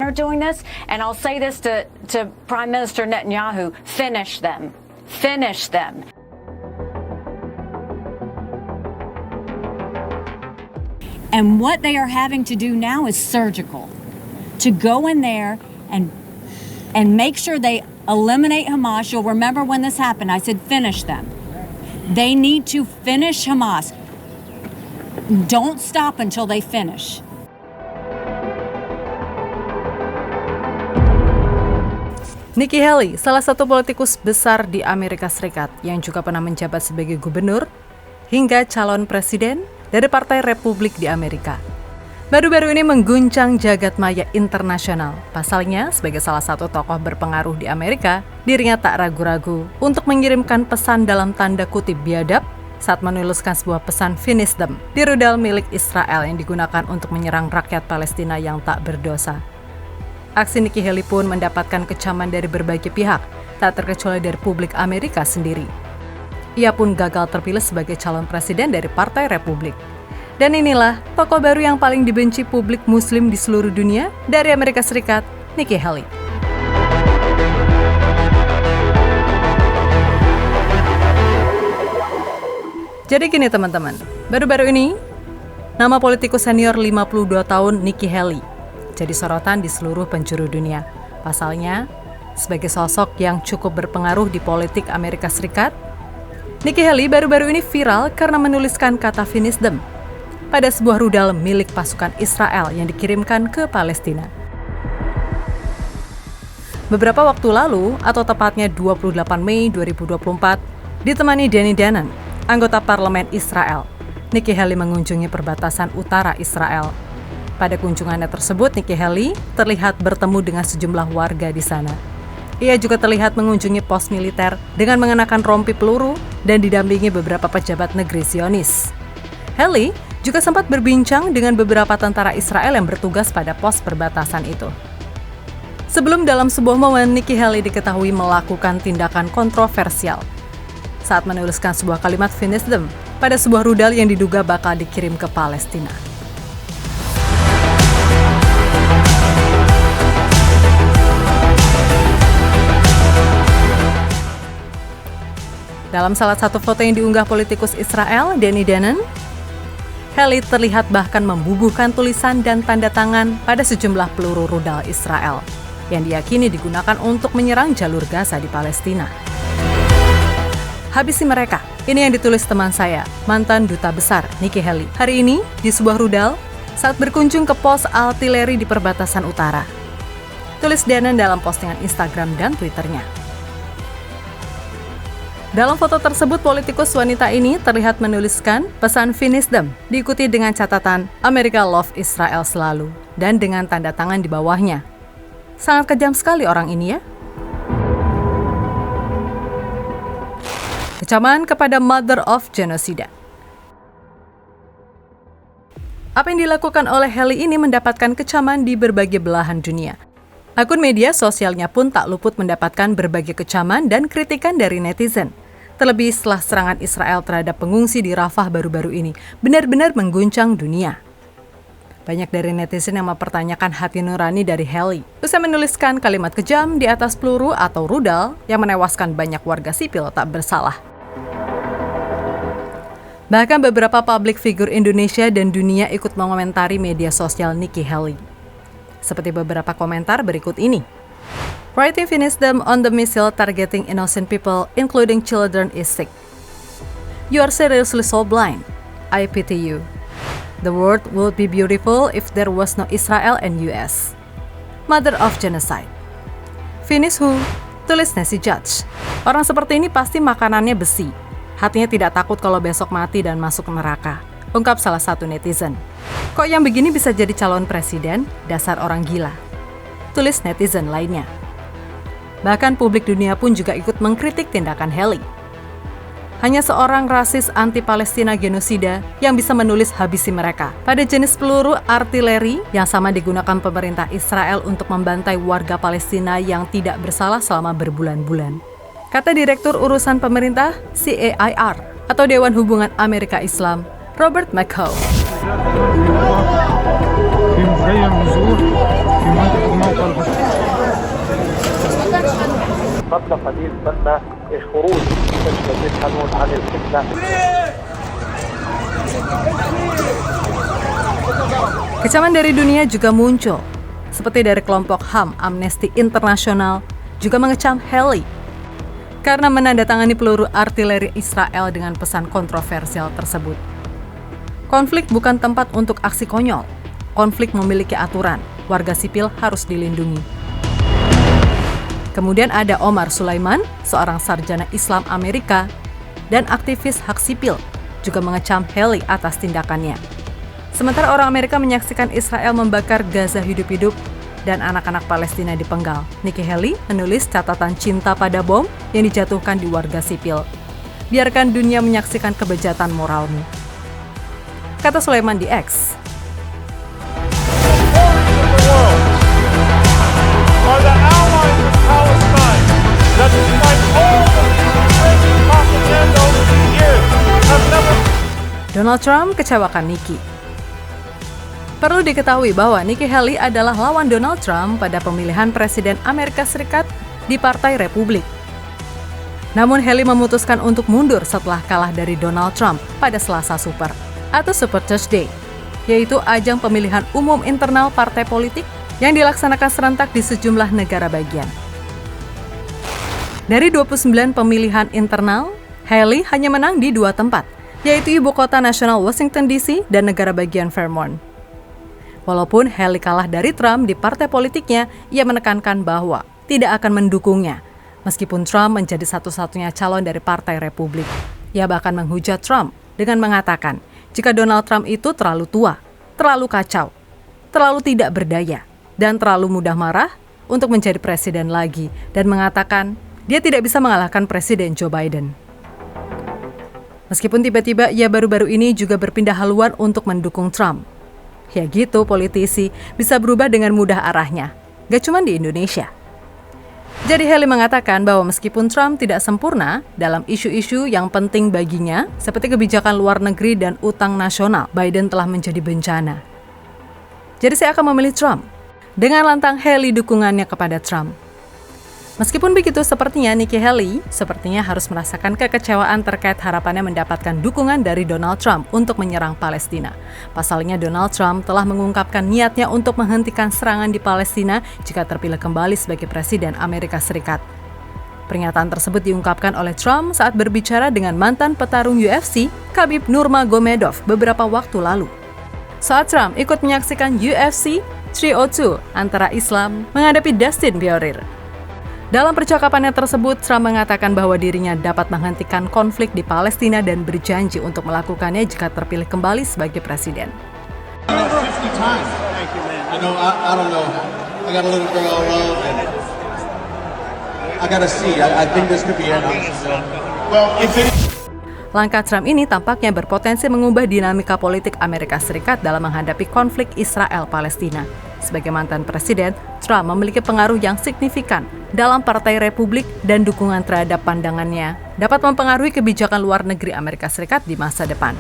they're doing this. And I'll say this to Prime Minister Netanyahu, finish them. Finish them. And what they are having to do now is surgical. To go in there and make sure they eliminate Hamas. You'll remember when this happened, I said finish them. They need to finish Hamas. Don't stop until they finish. Nikki Haley, salah satu politikus besar di Amerika Serikat yang juga pernah menjabat sebagai gubernur hingga calon presiden dari Partai Republik di Amerika. Baru-baru ini mengguncang jagat maya internasional. Pasalnya, sebagai salah satu tokoh berpengaruh di Amerika, dirinya tak ragu-ragu untuk mengirimkan pesan dalam tanda kutip biadab saat menuliskan sebuah pesan "Finish them" di rudal milik Israel yang digunakan untuk menyerang rakyat Palestina yang tak berdosa. Aksi Nikki Haley pun mendapatkan kecaman dari berbagai pihak, tak terkecuali dari publik Amerika sendiri. Ia pun gagal terpilih sebagai calon presiden dari Partai Republik. Dan inilah tokoh baru yang paling dibenci publik muslim di seluruh dunia dari Amerika Serikat, Nikki Haley. Jadi gini teman-teman, baru-baru ini nama politikus senior 52 tahun Nikki Haley jadi sorotan di seluruh penjuru dunia. Pasalnya, sebagai sosok yang cukup berpengaruh di politik Amerika Serikat, Nikki Haley baru-baru ini viral karena menuliskan kata "finish them" pada sebuah rudal milik pasukan Israel yang dikirimkan ke Palestina. Beberapa waktu lalu, atau tepatnya 28 Mei 2024, ditemani Danny Danon, anggota parlemen Israel, Nikki Haley mengunjungi perbatasan utara Israel. Pada kunjungannya tersebut, Nikki Haley terlihat bertemu dengan sejumlah warga di sana. Ia juga terlihat mengunjungi pos militer dengan mengenakan rompi peluru dan didampingi beberapa pejabat negeri Zionis. Haley juga sempat berbincang dengan beberapa tentara Israel yang bertugas pada pos perbatasan itu. Sebelum dalam sebuah momen, Nikki Haley diketahui melakukan tindakan kontroversial saat menuliskan sebuah kalimat "finish them" pada sebuah rudal yang diduga bakal dikirim ke Palestina. Dalam salah satu foto yang diunggah politikus Israel, Danny Danon, Haley terlihat bahkan membubuhkan tulisan dan tanda tangan pada sejumlah peluru rudal Israel yang diyakini digunakan untuk menyerang jalur Gaza di Palestina. Habisi mereka, ini yang ditulis teman saya, mantan duta besar Nikki Haley, hari ini di sebuah rudal saat berkunjung ke pos artileri di perbatasan utara. Tulis Danon dalam postingan Instagram dan Twitternya. Dalam foto tersebut, politikus wanita ini terlihat menuliskan pesan "finish them" diikuti dengan catatan "America love Israel selalu" dan dengan tanda tangan di bawahnya. Sangat kejam sekali orang ini ya. Kecaman kepada Mother of Genocide. Apa yang dilakukan oleh Haley ini mendapatkan kecaman di berbagai belahan dunia. Akun media sosialnya pun tak luput mendapatkan berbagai kecaman dan kritikan dari netizen. Terlebih setelah serangan Israel terhadap pengungsi di Rafah baru-baru ini benar-benar mengguncang dunia. Banyak dari netizen yang mempertanyakan hati nurani dari Haley. Usai menuliskan kalimat kejam di atas peluru atau rudal yang menewaskan banyak warga sipil tak bersalah. Bahkan beberapa publik figur Indonesia dan dunia ikut mengomentari media sosial Nikki Haley. Seperti beberapa komentar berikut ini. Writing "finish them" on the missile targeting innocent people, including children, is sick. You are seriously so blind. I pity you. The world would be beautiful if there was no Israel and US. Mother of genocide. Finish who? Tulis Nancy Judge. Orang seperti ini pasti makanannya besi. Hatinya tidak takut kalau besok mati dan masuk neraka. Ungkap salah satu netizen. Kok yang begini bisa jadi calon presiden? Dasar orang gila. Tulis netizen lainnya. Bahkan publik dunia pun juga ikut mengkritik tindakan Haley. Hanya seorang rasis anti-Palestina genosida yang bisa menulis "habisi mereka" pada jenis peluru artileri yang sama digunakan pemerintah Israel untuk membantai warga Palestina yang tidak bersalah selama berbulan-bulan. Kata Direktur Urusan Pemerintah CAIR atau Dewan Hubungan Amerika Islam, Robert McCaw. قبل قليل تم خروج مستشفى بيت حنون عن الفتنة. Kecaman dari dunia juga muncul, seperti dari kelompok HAM Amnesty International juga mengecam Haley karena menandatangani peluru artileri Israel dengan pesan kontroversial tersebut. Konflik bukan tempat untuk aksi konyol. Konflik memiliki aturan, warga sipil harus dilindungi. Kemudian ada Omar Sulaiman, seorang sarjana Islam Amerika dan aktivis hak sipil, juga mengecam Haley atas tindakannya. Sementara orang Amerika menyaksikan Israel membakar Gaza hidup-hidup dan anak-anak Palestina dipenggal, Nikki Haley menulis catatan cinta pada bom yang dijatuhkan di warga sipil. Biarkan dunia menyaksikan kebejatan moralmu, kata Sulaiman di X. Donald Trump kecewakan Nikki. Perlu diketahui bahwa Nikki Haley adalah lawan Donald Trump pada pemilihan Presiden Amerika Serikat di Partai Republik. Namun Haley memutuskan untuk mundur setelah kalah dari Donald Trump pada Selasa Super atau Super Tuesday, yaitu ajang pemilihan umum internal partai politik yang dilaksanakan serentak di sejumlah negara bagian. Dari 29 pemilihan internal, Haley hanya menang di 2 tempat, yaitu ibu kota nasional Washington DC dan negara bagian Vermont. Walaupun Haley kalah dari Trump di partai politiknya, ia menekankan bahwa tidak akan mendukungnya, meskipun Trump menjadi satu-satunya calon dari Partai Republik. Ia bahkan menghujat Trump dengan mengatakan jika Donald Trump itu terlalu tua, terlalu kacau, terlalu tidak berdaya, dan terlalu mudah marah untuk menjadi presiden lagi, dan mengatakan dia tidak bisa mengalahkan Presiden Joe Biden. Meskipun tiba-tiba ia baru-baru ini juga berpindah haluan untuk mendukung Trump. Ya gitu, politisi bisa berubah dengan mudah arahnya. Gak cuma di Indonesia. Jadi Haley mengatakan bahwa meskipun Trump tidak sempurna dalam isu-isu yang penting baginya, seperti kebijakan luar negeri dan utang nasional, Biden telah menjadi bencana. Jadi saya akan memilih Trump. Dengan lantang Haley dukungannya kepada Trump. Meskipun begitu, sepertinya Nikki Haley sepertinya harus merasakan kekecewaan terkait harapannya mendapatkan dukungan dari Donald Trump untuk menyerang Palestina. Pasalnya Donald Trump telah mengungkapkan niatnya untuk menghentikan serangan di Palestina jika terpilih kembali sebagai Presiden Amerika Serikat. Pernyataan tersebut diungkapkan oleh Trump saat berbicara dengan mantan petarung UFC, Khabib Nurmagomedov beberapa waktu lalu. Saat Trump ikut menyaksikan UFC 302 antara Islam menghadapi Dustin Poirier. Dalam percakapannya tersebut, Trump mengatakan bahwa dirinya dapat menghentikan konflik di Palestina dan berjanji untuk melakukannya jika terpilih kembali sebagai presiden. Langkah Trump ini tampaknya berpotensi mengubah dinamika politik Amerika Serikat dalam menghadapi konflik Israel-Palestina. Sebagai mantan presiden, Trump memiliki pengaruh yang signifikan dalam Partai Republik dan dukungan terhadap pandangannya dapat mempengaruhi kebijakan luar negeri Amerika Serikat di masa depan.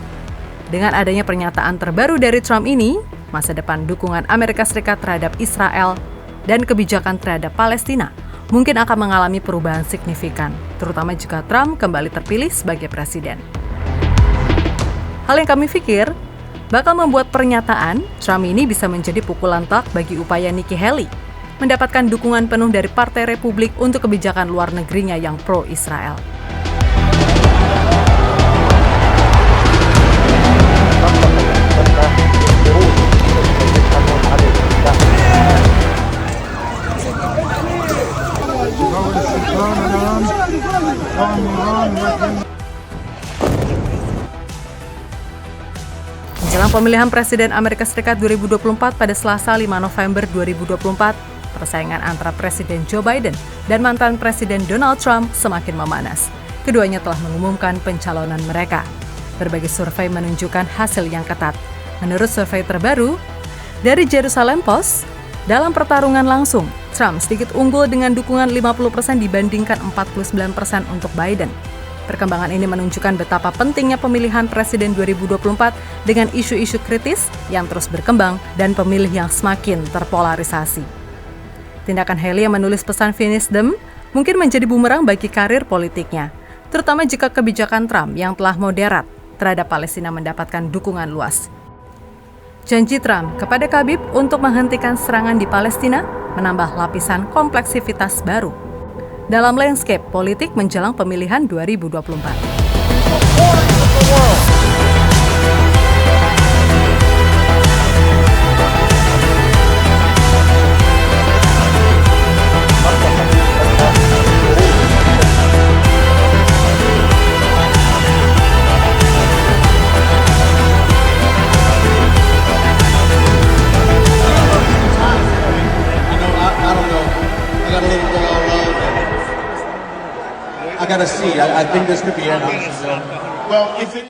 Dengan adanya pernyataan terbaru dari Trump ini, masa depan dukungan Amerika Serikat terhadap Israel dan kebijakan terhadap Palestina mungkin akan mengalami perubahan signifikan, terutama jika Trump kembali terpilih sebagai presiden. Hal yang kami pikir bakal membuat pernyataan Trump ini bisa menjadi pukulan telak bagi upaya Nikki Haley mendapatkan dukungan penuh dari Partai Republik untuk kebijakan luar negerinya yang pro-Israel. Menjelang pemilihan Presiden Amerika Serikat 2024 pada Selasa 5 November 2024, persaingan antara Presiden Joe Biden dan mantan Presiden Donald Trump semakin memanas. Keduanya telah mengumumkan pencalonan mereka. Berbagai survei menunjukkan hasil yang ketat. Menurut survei terbaru dari Jerusalem Post, dalam pertarungan langsung, Trump sedikit unggul dengan dukungan 50% dibandingkan 49% untuk Biden. Perkembangan ini menunjukkan betapa pentingnya pemilihan Presiden 2024 dengan isu-isu kritis yang terus berkembang dan pemilih yang semakin terpolarisasi. Tindakan Haley yang menulis pesan Finish Them mungkin menjadi bumerang bagi karir politiknya, terutama jika kebijakan Trump yang telah moderat terhadap Palestina mendapatkan dukungan luas. Janji Trump kepada Khabib untuk menghentikan serangan di Palestina menambah lapisan kompleksivitas baru dalam landscape politik menjelang pemilihan 2024. I gotta see. I think this could be it. Well, if it